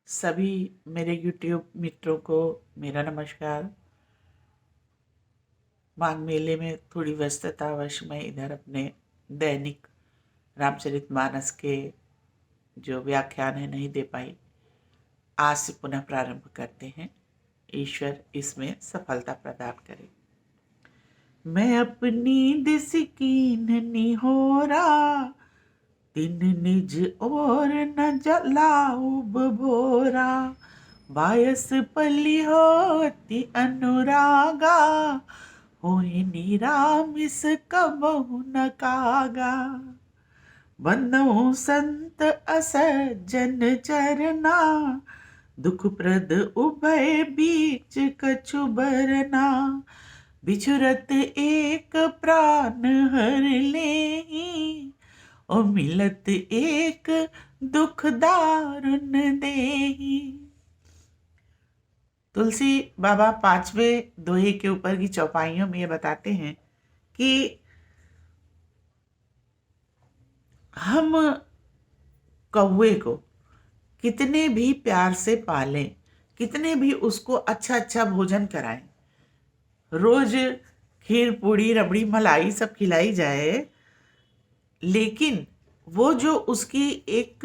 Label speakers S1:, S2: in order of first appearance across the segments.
S1: सभी मेरे YouTube मित्रों को मेरा नमस्कार। माघ मेले में थोड़ी व्यस्ततावश मैं इधर अपने दैनिक रामचरितमानस के जो व्याख्यान है नहीं दे पाई। आज से पुनः प्रारंभ करते हैं। ईश्वर इसमें सफलता प्रदान करे। मैं अपनी दिस कीन निहोरा, तिन निज और न जलाऊ बभोरा। बायस पली होती अनुरागा, होए निरामिस कबहु न कागा। बंधु संत असज्जन चरना, दुख प्रद उभय बीच कछु बरना। बिछुरत एक प्राण हर लेहि, और मिलत एक दुख दारुण देहि। तुलसी बाबा 5वें दोहे के ऊपर की चौपाइयों में ये बताते हैं कि हम कौवे को कितने भी प्यार से पालें, कितने भी उसको अच्छा अच्छा भोजन कराएं, रोज खीर पूड़ी रबड़ी मलाई सब खिलाई जाए, लेकिन वो जो उसकी एक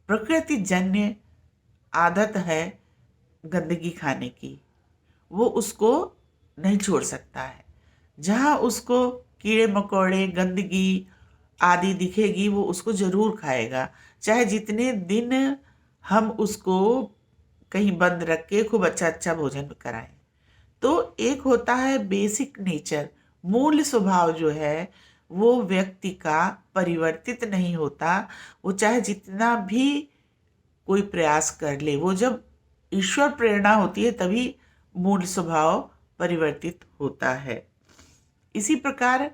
S1: प्रकृति जन्य आदत है गंदगी खाने की, वो उसको नहीं छोड़ सकता है। जहाँ उसको कीड़े मकोड़े गंदगी आदि दिखेगी वो उसको ज़रूर खाएगा, चाहे जितने दिन हम उसको कहीं बंद रख के खूब अच्छा अच्छा भोजन कराएं। तो एक होता है बेसिक नेचर, मूल स्वभाव जो है वो व्यक्ति का परिवर्तित नहीं होता। वो चाहे जितना भी कोई प्रयास कर ले, वो जब ईश्वर प्रेरणा होती है तभी मूल स्वभाव परिवर्तित होता है। इसी प्रकार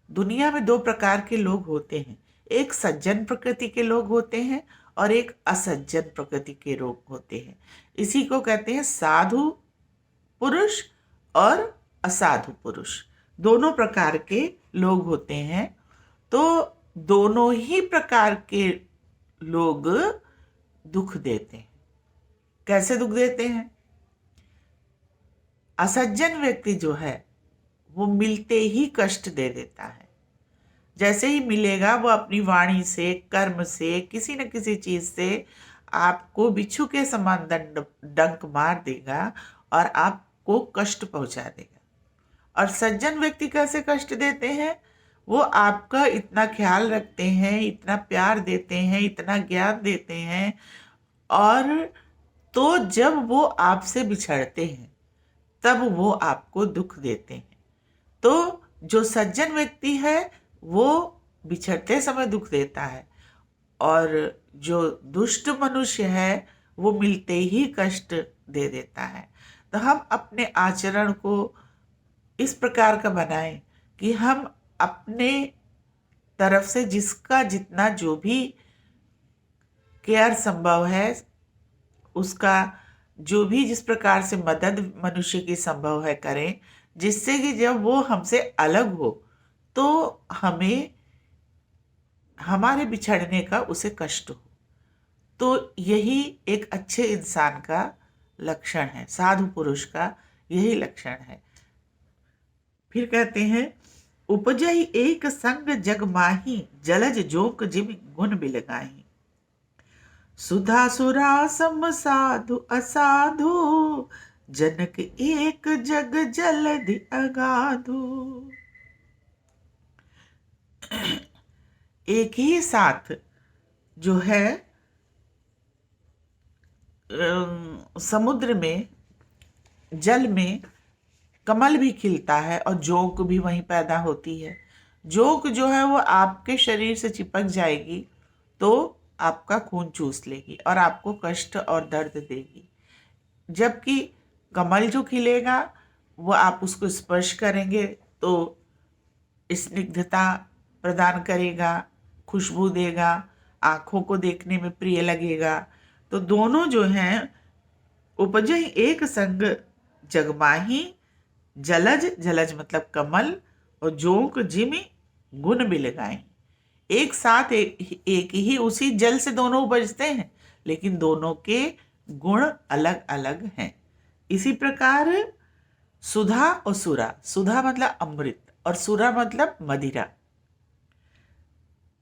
S1: दुनिया में दो प्रकार के लोग होते हैं। एक सज्जन प्रकृति के लोग होते हैं और एक असज्जन प्रकृति के लोग होते हैं। इसी को कहते हैं साधु पुरुष और असाधु पुरुष। दोनों प्रकार के लोग होते हैं। तो दोनों ही प्रकार के लोग दुख देते हैं। कैसे दुख देते हैं? असज्जन व्यक्ति जो है वो मिलते ही कष्ट दे देता है। जैसे ही मिलेगा वो अपनी वाणी से, कर्म से, किसी न किसी चीज से आपको बिच्छू के समान डंक मार देगा और आपको कष्ट पहुंचा देगा। और सज्जन व्यक्ति कैसे कष्ट देते हैं? वो आपका इतना ख्याल रखते हैं, इतना प्यार देते हैं, इतना ज्ञान देते हैं, और तो जब वो आपसे बिछड़ते हैं तब वो आपको दुख देते हैं। तो जो सज्जन व्यक्ति है वो बिछड़ते समय दुख देता है, और जो दुष्ट मनुष्य है वो मिलते ही कष्ट दे देता है। तो हम अपने आचरण को इस प्रकार का बनाएं कि हम अपने तरफ से जिसका जितना जो भी केयर संभव है, उसका जो भी जिस प्रकार से मदद मनुष्य की संभव है करें, जिससे कि जब वो हमसे अलग हो तो हमें हमारे बिछड़ने का उसे कष्ट हो। तो यही एक अच्छे इंसान का लक्षण है, साधु पुरुष का यही लक्षण है। फिर कहते हैं, उपजई एक संग जग माही, जलज जोक जिम गुण बिलगाही। सुधा सुरा सम साधु असाधु, जनक एक जग जलधि अगाधु। एक ही साथ जो है समुद्र में, जल में कमल भी खिलता है और जोंक भी वहीं पैदा होती है। जोंक जो है वो आपके शरीर से चिपक जाएगी तो आपका खून चूस लेगी और आपको कष्ट और दर्द देगी। जबकि कमल जो खिलेगा वो आप उसको स्पर्श करेंगे तो स्निग्धता प्रदान करेगा, खुशबू देगा, आँखों को देखने में प्रिय लगेगा। तो दोनों जो हैं, उपजहि एक संग जगमाही, जलज, जलज मतलब कमल, और जोंक जिमि गुण बिलगाई। एक साथ एक ही उसी जल से दोनों उपजते हैं, लेकिन दोनों के गुण अलग अलग हैं। इसी प्रकार सुधा और सुरा, सुधा मतलब अमृत और सुरा मतलब मदिरा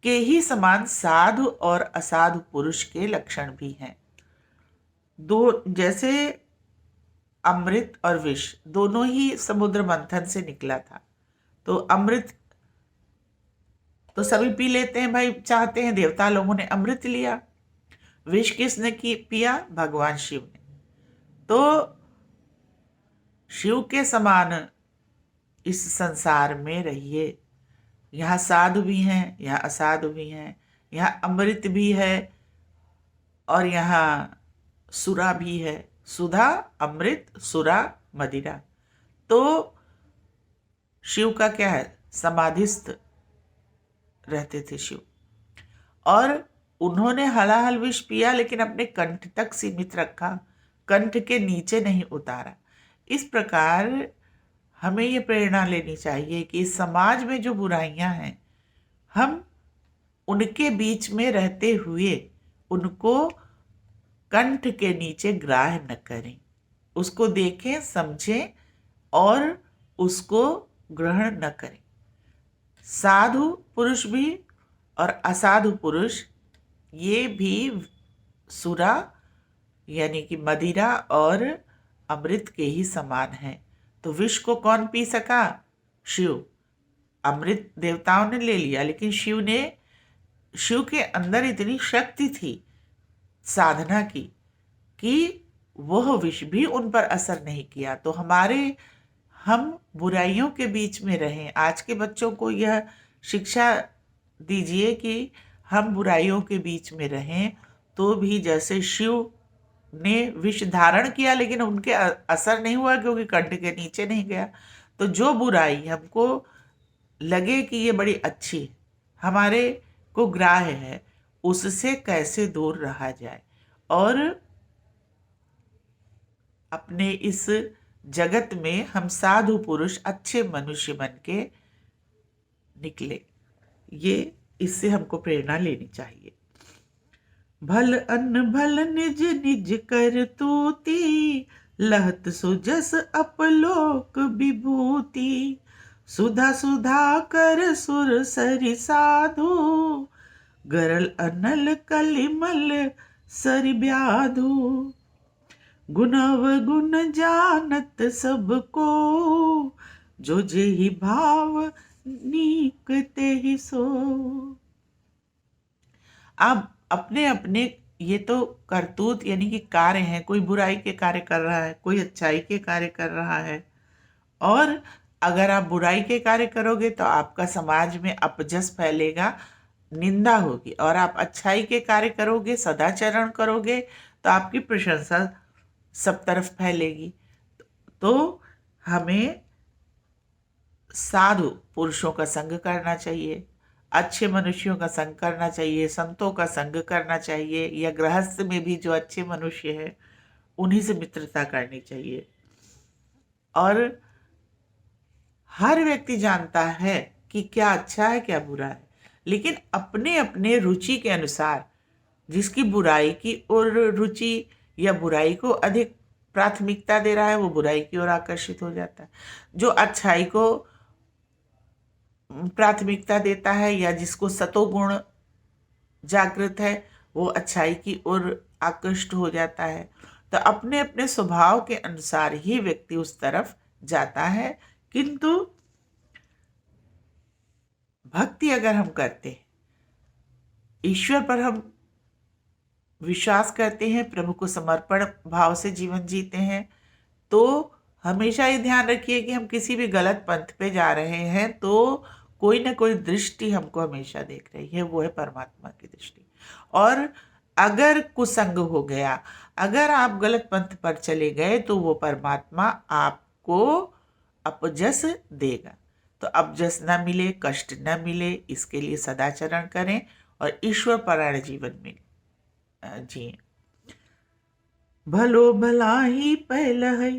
S1: के ही समान साधु और असाधु पुरुष के लक्षण भी हैं। दो जैसे अमृत और विष दोनों ही समुद्र मंथन से निकला था, तो अमृत तो सभी पी लेते हैं भाई, चाहते हैं, देवता लोगों ने अमृत लिया। विष किसने पिया? भगवान शिव ने। तो शिव के समान इस संसार में रहिए। यहाँ साधु भी हैं, यहाँ असाधु भी हैं, यहाँ अमृत भी है और यहाँ सुरा भी है। सुधा, अमृत, सुरा, मदिरा। तो शिव का क्या है? समाधिस्थ रहते थे शिव, और उन्होंने हलाहल विष पिया लेकिन अपने कंठ तक सीमित रखा, कंठ के नीचे नहीं उतारा। इस प्रकार हमें ये प्रेरणा लेनी चाहिए कि समाज में जो बुराइयां हैं, हम उनके बीच में रहते हुए उनको कंठ के नीचे ग्राह्य न करें, उसको देखें, समझें और उसको ग्रहण न करें। साधु पुरुष भी और असाधु पुरुष ये भी सुरा यानी कि मदिरा और अमृत के ही समान हैं। तो विष को कौन पी सका? शिव। अमृत देवताओं ने ले लिया, लेकिन शिव के अंदर इतनी शक्ति थी साधना की कि वह विष भी उन पर असर नहीं किया। तो हम बुराइयों के बीच में रहें। आज के बच्चों को यह शिक्षा दीजिए कि हम बुराइयों के बीच में रहें, तो भी जैसे शिव ने विष धारण किया लेकिन उनके असर नहीं हुआ क्योंकि कंठ के नीचे नहीं गया। तो जो बुराई हमको लगे कि ये बड़ी अच्छी हमारे को ग्राह्य है, उससे कैसे दूर रहा जाए और अपने इस जगत में हम साधु पुरुष अच्छे मनुष्य बन के निकले। ये इससे हमको प्रेरणा लेनी चाहिए। भल अन्न भल निज निज कर तूती, लहत सुजस अपलोक विभूति। सुधा सुधा कर सुर सरि साधु, गरल अनल कलिमल सरि ब्याधु। गुणव गुण जानत सबको, जो जेहि भाव नीक तेहि सो। अब अपने अपने ये तो करतूत यानी कि कार्य हैं, कोई बुराई के कार्य कर रहा है, कोई अच्छाई के कार्य कर रहा है। और अगर आप बुराई के कार्य करोगे तो आपका समाज में अपजस फैलेगा, निंदा होगी, और आप अच्छाई के कार्य करोगे, सदाचरण करोगे तो आपकी प्रशंसा सब तरफ फैलेगी। तो हमें साधु पुरुषों का संग करना चाहिए, अच्छे मनुष्यों का संग करना चाहिए, संतों का संग करना चाहिए, या गृहस्थ में भी जो अच्छे मनुष्य हैं उन्हीं से मित्रता करनी चाहिए। और हर व्यक्ति जानता है कि क्या अच्छा है क्या बुरा है, लेकिन अपने अपने रुचि के अनुसार जिसकी बुराई की ओर रुचि या बुराई को अधिक प्राथमिकता दे रहा है वो बुराई की ओर आकर्षित हो जाता है। जो अच्छाई को प्राथमिकता देता है या जिसको सतोगुण जागृत है वो अच्छाई की ओर आकृष्ट हो जाता है। तो अपने अपने स्वभाव के अनुसार ही व्यक्ति उस तरफ जाता है। किंतु भक्ति अगर हम करते हैं, ईश्वर पर हम विश्वास करते हैं, प्रभु को समर्पण भाव से जीवन जीते हैं, तो हमेशा ये ध्यान रखिए कि हम किसी भी गलत पंथ पे जा रहे हैं तो कोई ना कोई दृष्टि हमको हमेशा देख रही है, वो है परमात्मा की दृष्टि। और अगर कुसंग हो गया, अगर आप गलत पंथ पर चले गए तो वो परमात्मा आपको अपजस देगा। तो अपजस न मिले, कष्ट न मिले, इसके लिए सदाचरण करें और ईश्वर परायण जीवन में जिए। भलो भलाई पहलहै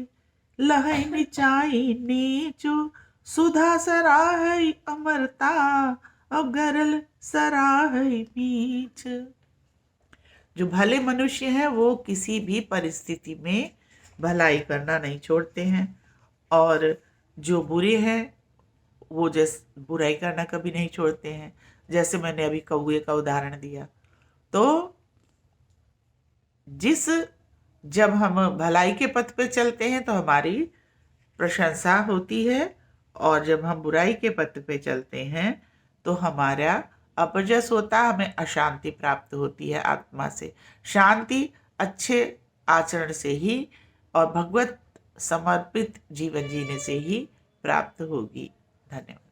S1: लहै निचाई नीचु, सुधा सराहै अमरता और गरल सराहै मीठ। जो भले मनुष्य हैं वो किसी भी परिस्थिति में भलाई करना नहीं छोड़ते हैं, और जो बुरे हैं वो बुराई करना कभी नहीं छोड़ते हैं। जैसे मैंने अभी कौए का उदाहरण दिया। तो जब हम भलाई के पथ पे चलते हैं तो हमारी प्रशंसा होती है, और जब हम बुराई के पथ पे चलते हैं तो हमारा अपजस होता, हमें अशांति प्राप्त होती है आत्मा से। शांति अच्छे आचरण से ही और भगवत समर्पित जीवन जीने से ही प्राप्त होगी। धन्यवाद।